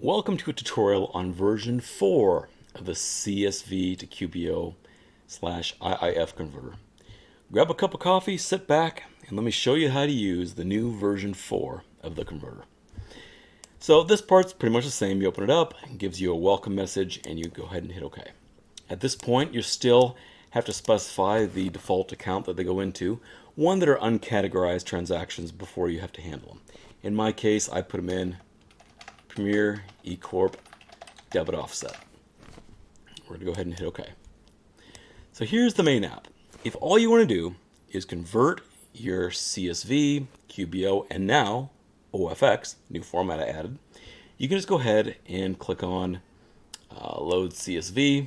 Welcome to a tutorial on version 4 of the CSV to QBO / IIF Converter. Grab a cup of coffee, sit back, and let me show you how to use the new version 4 of the converter. So this part's pretty much the same. You open it up, it gives you a welcome message, and you go ahead and hit OK. At this point, you still have to specify the default account that they go into, one that are uncategorized transactions before you have to handle them. In my case, I put them in Premier eCorp debit offset. We're going to go ahead and hit OK. So here's the main app. If all you want to do is convert your CSV, QBO, and now OFX, new format I added, you can just go ahead and click on Load CSV.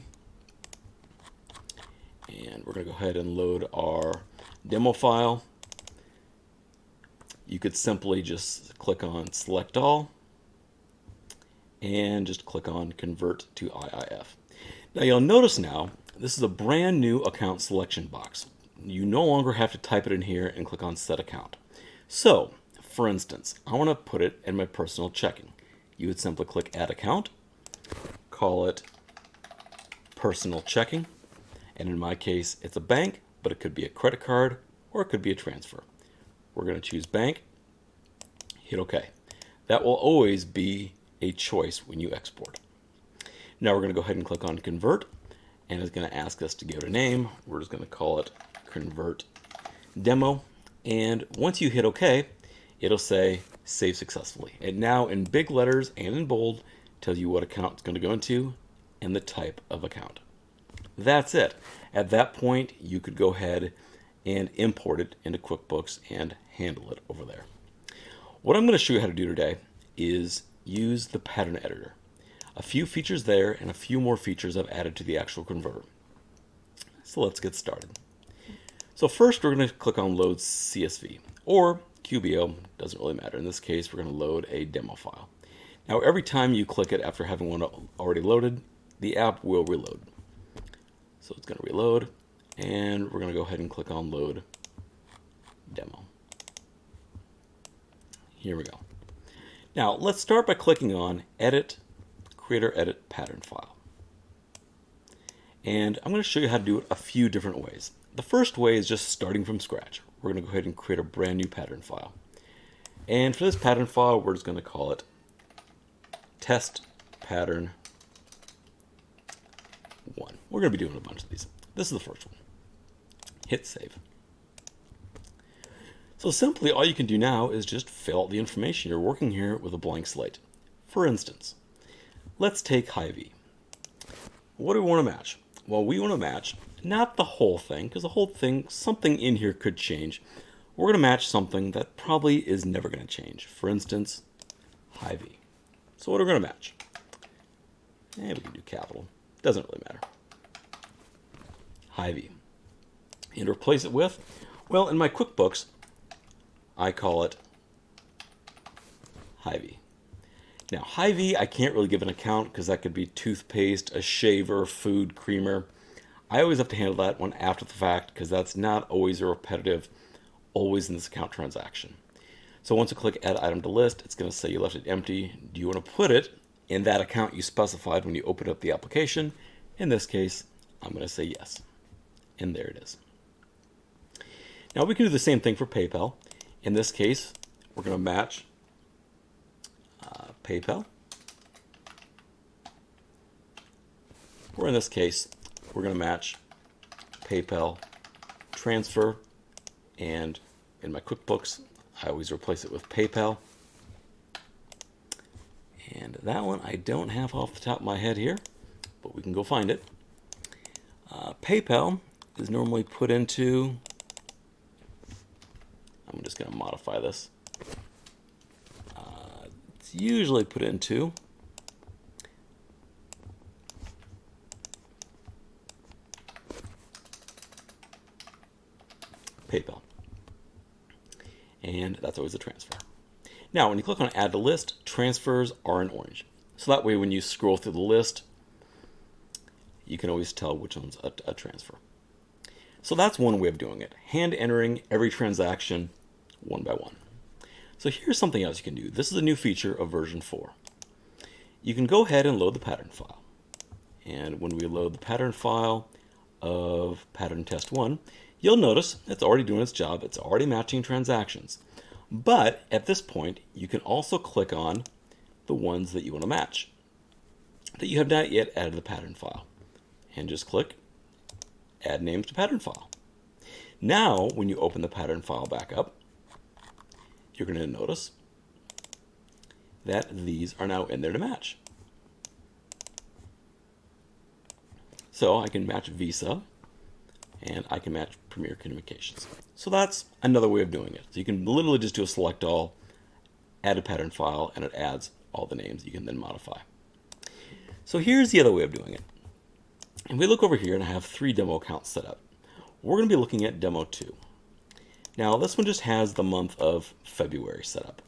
And we're going to go ahead and load our demo file. You could simply just click on Select All and just click on Convert to IIF. Now you'll notice now, this is a brand new account selection box. You no longer have to type it in here and click on Set Account. So, for instance, I want to put it in my personal checking. You would simply click Add Account, call it Personal Checking, and in my case, it's a bank, but it could be a credit card or it could be a transfer. We're going to choose bank, hit OK. That will always be a choice when you export. Now we're going to go ahead and click on Convert, and it's going to ask us to give it a name. We're just going to call it Convert Demo, and once you hit OK, it'll say Save Successfully. And now in big letters and in bold, tells you what account it's going to go into and the type of account. That's it. At that point, you could go ahead and import it into QuickBooks and handle it over there. What I'm going to show you how to do today is use the pattern editor. A few features there and a few more features I've added to the actual converter. So let's get started. So first we're going to click on Load CSV or QBO, doesn't really matter. In this case, we're going to load a demo file. Now every time you click it after having one already loaded, the app will reload. So it's going to reload, and we're going to go ahead and click on Load Demo. Here we go. Now let's start by clicking on Edit, Create or Edit Pattern File. And I'm going to show you how to do it a few different ways. The first way is just starting from scratch. We're going to go ahead and create a brand new pattern file. And for this pattern file, we're just going to call it Test Pattern 1. We're going to be doing a bunch of these. This is the first one. Hit Save. So simply all you can do now is just fill out the information. You're working here with a blank slate. For instance, let's take Hy-Vee. What do we want to match? Well, we want to match not the whole thing, because the whole thing, something in here could change. We're going to match something that probably is never going to change. For instance, Hy-Vee. So what are we going to match? We can do capital. Doesn't really matter. Hy-Vee. And replace it with, well, in my QuickBooks, I call it Hy-Vee. Now, Hy-Vee, I can't really give an account because that could be toothpaste, a shaver, food, creamer. I always have to handle that one after the fact because that's not always a repetitive, always in this account transaction. So once you click Add Item to List, it's going to say you left it empty. Do you want to put it in that account you specified when you open up the application? In this case, I'm going to say yes. And there it is. Now we can do the same thing for PayPal. In this case, we're going to match PayPal. Or in this case, we're going to match PayPal transfer. And in my QuickBooks, I always replace it with PayPal. And that one I don't have off the top of my head here, but we can go find it. PayPal is normally put into, I'm just going to modify this. It's usually put into PayPal. And that's always a transfer. Now, when you click on Add to List, transfers are in orange. So that way when you scroll through the list, you can always tell which one's a transfer. So that's one way of doing it. Hand entering every transaction one by one. So here's something else you can do. This is a new feature of version 4. you can go ahead and load the pattern file. And when we load the pattern file of pattern test 1, you'll notice it's already doing its job. It's already matching transactions. But at this point, you can also click on the ones that you want to match that you have not yet added to the pattern file. And just click Add Names to Pattern File. Now, when you open the pattern file back up, you're going to notice that these are now in there to match. So I can match Visa and I can match Premier Communications. So that's another way of doing it. So you can literally just do a select all, add a pattern file, and it adds all the names you can then modify. So here's the other way of doing it. And we look over here and I have 3 demo accounts set up. We're going to be looking at demo 2. Now this one just has the month of February set up.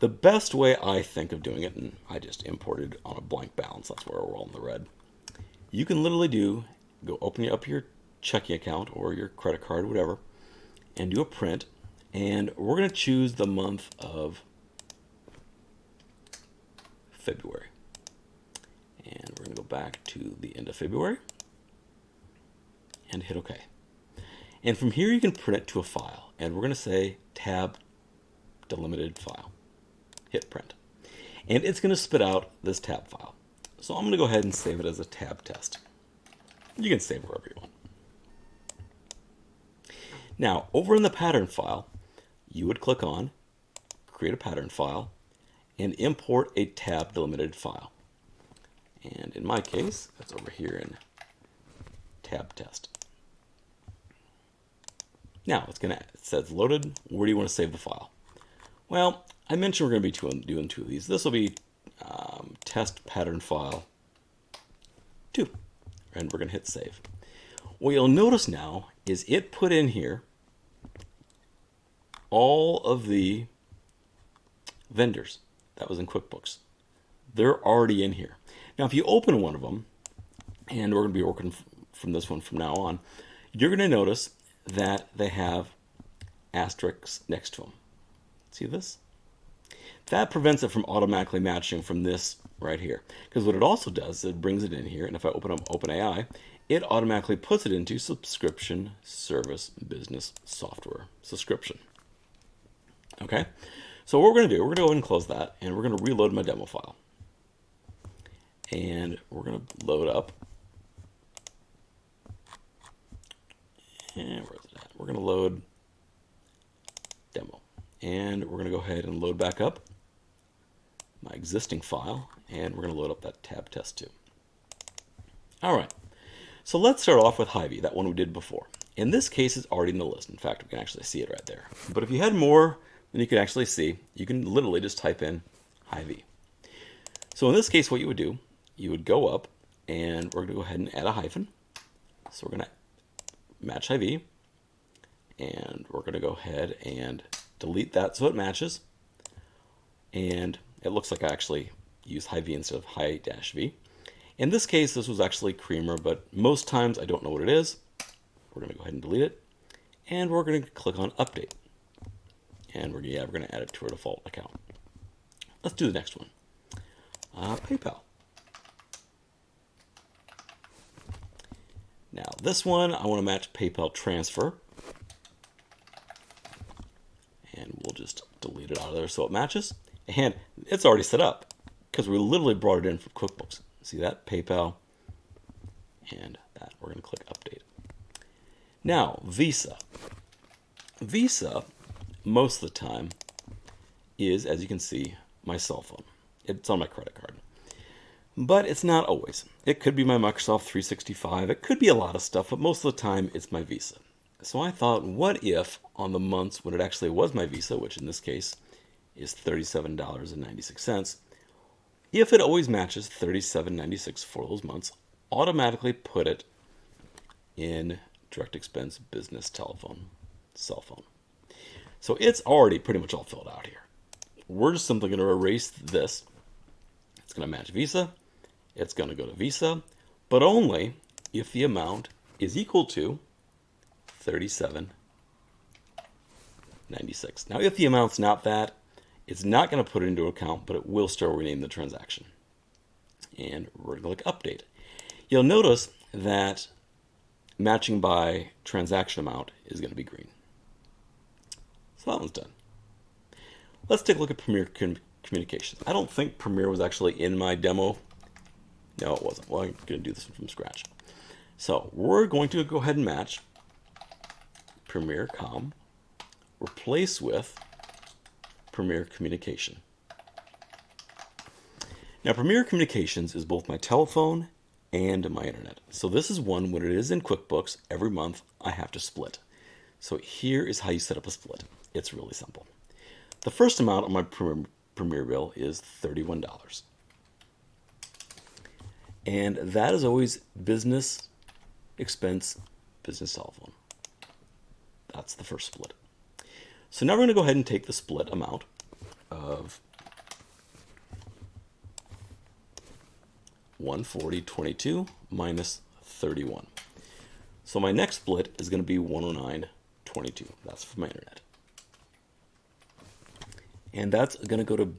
The best way I think of doing it, and I just imported on a blank balance, that's where we're all in the red. You can literally go open up your checking account or your credit card, whatever, and do a print. And we're going to choose the month of February. And we're going to go back to the end of February and hit OK. And from here you can print it to a file. And we're going to say tab delimited file. Hit print. And it's going to spit out this tab file. So I'm going to go ahead and save it as a tab test. You can save wherever you want. Now, over in the pattern file, you would click on Create a Pattern File and import a tab delimited file. And in my case, that's over here in tab test. Now, it says loaded. Where do you want to save the file? Well, I mentioned we're going to be doing 2 of these. This will be test pattern file 2. And we're going to hit save. What you'll notice now is it put in here all of the vendors that was in QuickBooks. They're already in here. Now, if you open one of them, and we're going to be working from this one from now on, you're going to notice that they have asterisks next to them. See this? That prevents it from automatically matching from this right here. Because what it also does is it brings it in here, and if I open up OpenAI, it automatically puts it into subscription service business software subscription. Okay? So what we're going to do, we're going to go ahead and close that, and we're going to reload my demo file. And we're going to load up. And where is it at? We're going to load demo. And we're going to go ahead and load back up my existing file, and we're going to load up that tab test 2. All right, so let's start off with Hy-Vee, that one we did before. In this case, it's already in the list. In fact, we can actually see it right there. But if you had more than you could actually see, you can literally just type in Hy-Vee. So in this case, what you would do, you would go up, and we're going to go ahead and add a hyphen. So we're going to match Hy-Vee, and we're going to go ahead and delete that so it matches. And it looks like I actually used Hy-Vee instead of Hy-V. In this case, this was actually Creamer, but most times I don't know what it is. We're going to go ahead and delete it. And we're going to click on Update. And we're going to add it to our default account. Let's do the next one. PayPal. Now this one, I want to match PayPal transfer. And we'll just delete it out of there so it matches. And it's already set up because we literally brought it in from QuickBooks. See that? PayPal and that. We're going to click Update. Now, Visa. Visa, most of the time, is, as you can see, my cell phone. It's on my credit card. But it's not always. It could be my Microsoft 365. It could be a lot of stuff, but most of the time, it's my Visa. So I thought, what if on the months when it actually was my Visa, which in this case is $37.96, if it always matches $37.96 for those months, automatically put it in direct expense business telephone, cell phone. So it's already pretty much all filled out here. We're just simply going to erase this. It's going to match Visa. It's going to go to Visa, but only if the amount is equal to $37.96. Now, if the amount's not that, It's not going to put it into account, but it will still rename the transaction. And we're going to click Update. You'll notice that matching by transaction amount is going to be green. So that one's done. Let's take a look at Premier Communications. I don't think Premier was actually in my demo. No, it wasn't. Well, I'm going to do this from scratch. So we're going to go ahead and match Premier Com, replace with Premier Communication. Now, Premier Communications is both my telephone and my internet. So this is one, when it is in QuickBooks, every month I have to split. So here is how you set up a split. It's really simple. The first amount on my Premier bill is $31. And that is always business expense, business telephone. That's the first split. So now we're going to go ahead and take the split amount of $140.22 minus 31. So my next split is going to be $109.22. That's for my internet. And that's going to go to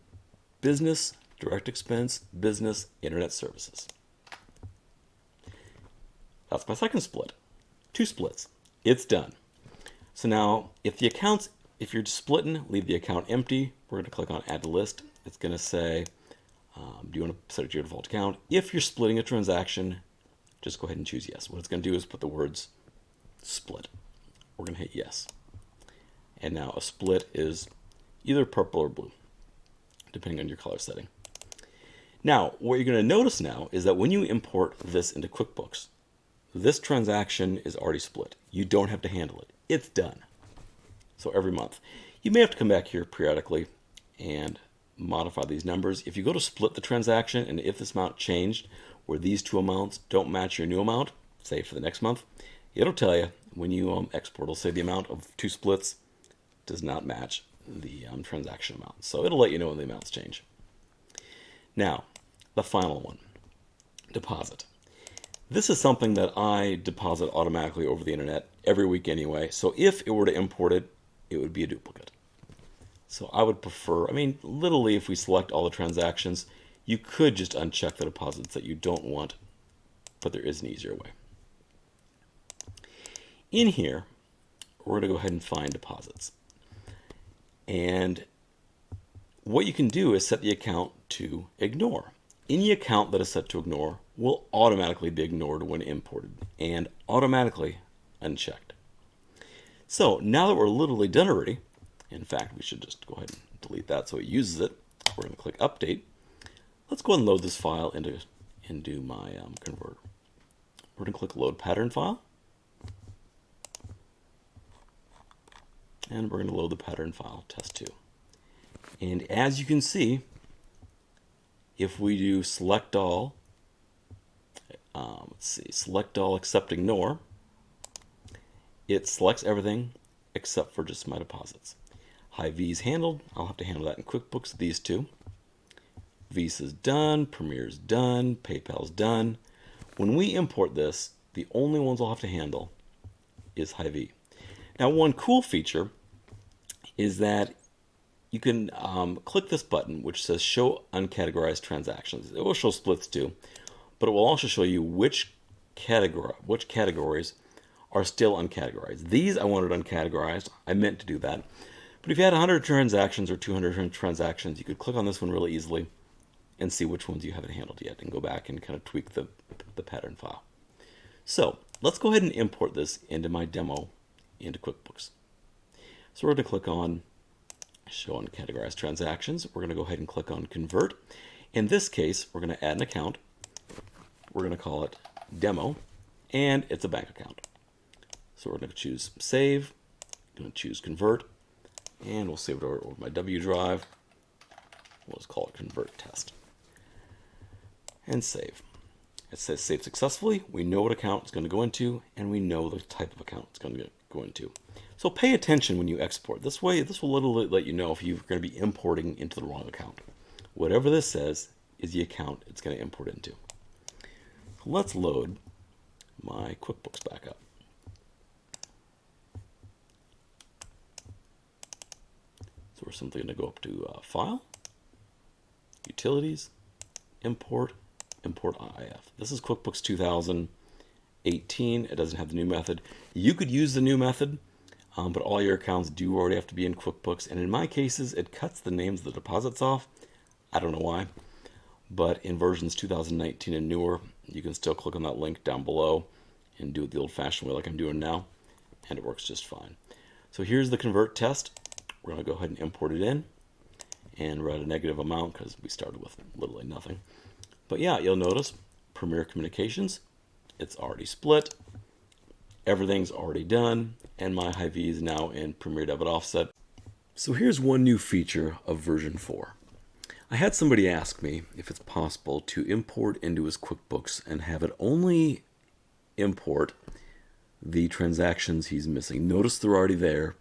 business, direct expense, business, internet services. That's my second split. 2 splits. It's done. So now, if you're splitting, leave the account empty. We're going to click on Add to List. It's going to say, do you want to set it to your default account? If you're splitting a transaction, just go ahead and choose yes. What it's going to do is put the words split. We're going to hit yes. And now a split is either purple or blue, depending on your color setting. Now, what you're going to notice now is that when you import this into QuickBooks, this transaction is already split. You don't have to handle it. It's done. So every month. You may have to come back here periodically and modify these numbers. If you go to split the transaction, and if this amount changed, where these two amounts don't match your new amount, say for the next month, it'll tell you when you export. It'll say the amount of 2 splits does not match the transaction amount. So it'll let you know when the amounts change. Now, the final one, deposit. This is something that I deposit automatically over the internet every week anyway. So if it were to import it, it would be a duplicate. So I would prefer, literally if we select all the transactions, you could just uncheck the deposits that you don't want, but there is an easier way. In here, we're going to go ahead and find deposits. And what you can do is set the account to ignore. Any account that is set to ignore will automatically be ignored when imported and automatically unchecked. So now that we're literally done already, in fact, we should just go ahead and delete that so it uses it. We're going to click Update. Let's go ahead and load this file into my converter. We're going to click Load Pattern File. And we're going to load the pattern file, test2. And as you can see, if we do select all, select all except ignore, it selects everything except for just my deposits. High V is handled. I'll have to handle that in QuickBooks, these two. Visa's done, Premier's done, PayPal's done. When we import this, the only ones I'll have to handle is High V. Now, one cool feature is that you can click this button which says Show Uncategorized Transactions. It will show splits too, but it will also show you which categories are still uncategorized. These I wanted uncategorized. I meant to do that. But if you had 100 transactions or 200 transactions, you could click on this one really easily and see which ones you haven't handled yet and go back and kind of tweak the pattern file. So let's go ahead and import this into my demo into QuickBooks. So we're going to click on Show Uncategorized Transactions. We're going to go ahead and click on Convert. In this case, we're going to add an account. We're going to call it Demo, and it's a bank account. So we're going to choose Save, going to choose Convert, and we'll save it over my W drive. We'll just call it Convert Test. And save. It says Save Successfully. We know what account it's going to go into, and we know the type of account it's going to go into. So pay attention when you export. This way, this will literally let you know if you're going to be importing into the wrong account. Whatever this says is the account it's going to import into. So let's load my QuickBooks back up. So So we're simply going to go up to File, Utilities, Import, Import IIF. This is QuickBooks 2018. It doesn't have the new method. You could use the new method, but all your accounts do already have to be in QuickBooks. And in my cases, it cuts the names of the deposits off. I don't know why. But in versions 2019 and newer, you can still click on that link down below and do it the old-fashioned way like I'm doing now, and it works just fine. So here's the convert test. We're going to go ahead and import it in and write a negative amount because we started with literally nothing. But yeah, you'll notice Premier Communications, it's already split. Everything's already done, and my Hy-Vee is now in Premier Debit Offset. So here's one new feature of version 4. I had somebody ask me if it's possible to import into his QuickBooks and have it only import the transactions he's missing. Notice they're already there,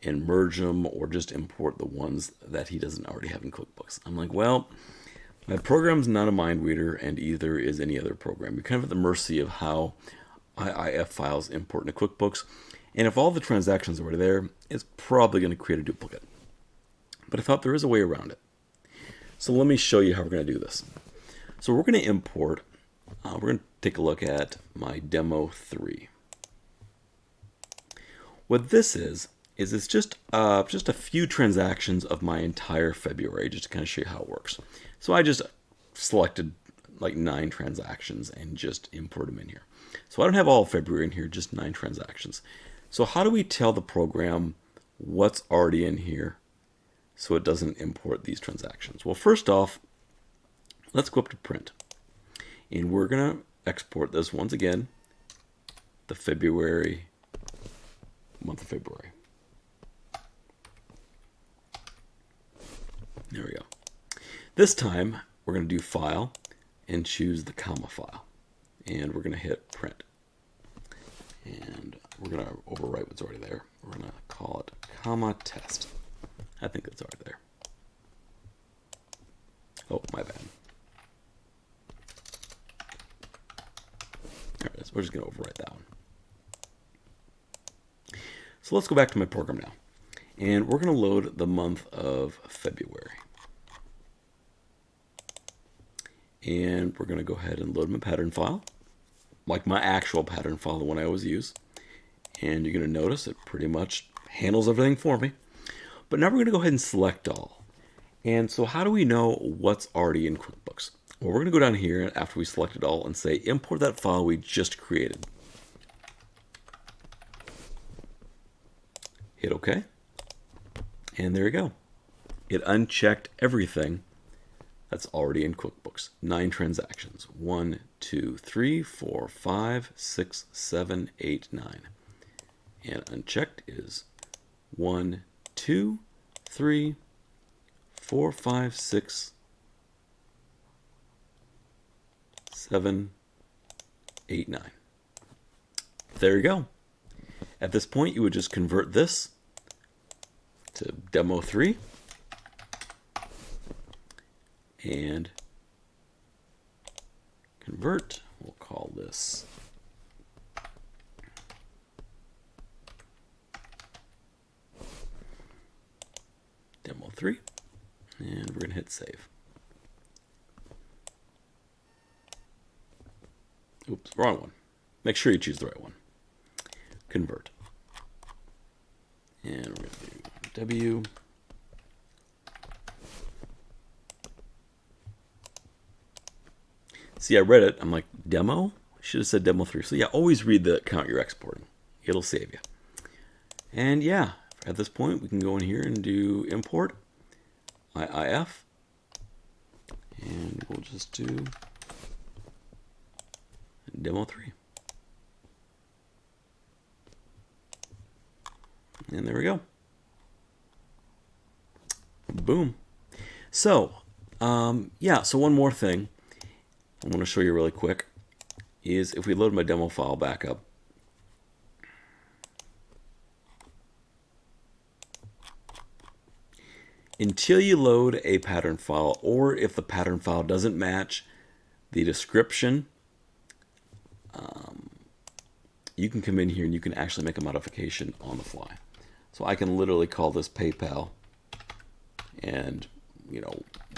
and merge them or just import the ones that he doesn't already have in QuickBooks. I'm like, well, my program's not a mind reader, and either is any other program. You're kind of at the mercy of how IIF files import into QuickBooks, and if all the transactions are already there, it's probably going to create a duplicate. But I thought there is a way around it. So let me show you how we're going to do this. So we're going to import, we're going to take a look at my demo 3. What this is it's just a few transactions of my entire February, just to kind of show you how it works. So I just selected like 9 transactions and just import them in here. So I don't have all of February in here, just 9 transactions. So how do we tell the program what's already in here so it doesn't import these transactions? Well, first off, let's go up to Print. And we're going to export this once again, the February, month of February. There we go. This time, we're going to do File and choose the comma file. And we're going to hit Print. And we're going to overwrite what's already there. We're going to call it comma test. I think it's already there. Oh, my bad. There it is. We're just going to overwrite that one. So let's go back to my program now. And we're going to load the month of February. And we're going to go ahead and load my pattern file, like my actual pattern file, the one I always use. And you're going to notice it pretty much handles everything for me. But now we're going to go ahead and select all. And so how do we know what's already in QuickBooks? Well, we're going to go down here after we selected all and say import that file we just created. Hit OK. And there you go. It unchecked everything that's already in QuickBooks. 9 transactions. 1, 2, 3, 4, 5, 6, 7, 8, 9. And unchecked is 1, 2, 3, 4, 5, 6, 7, 8, 9. There you go. At this point, you would just convert this to demo 3 and convert. We'll call this demo 3, and we're going to hit save. Oops, wrong one. Make sure you choose the right one. Convert. And we're going to do W. See, I read it. I'm like, demo? I should have said demo 3. So yeah, always read the account you're exporting. It'll save you. And yeah, at this point, we can go in here and do import IIF. And we'll just do demo 3. And there we go. Boom. So, yeah, so one more thing I want to show you really quick is if we load my demo file back up, until you load a pattern file, or if the pattern file doesn't match the description, you can come in here and you can actually make a modification on the fly. So I can literally call this PayPal and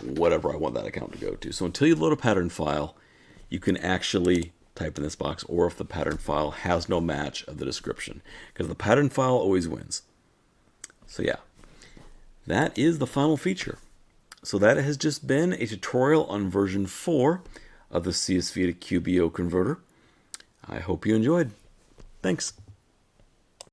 whatever I want that account to go to. So until you load a pattern file, you can actually type in this box, or if the pattern file has no match of the description, because the pattern file always wins. So yeah, that is the final feature. So that has just been a tutorial on version 4 of the CSV to QBO converter. I hope you enjoyed. Thanks.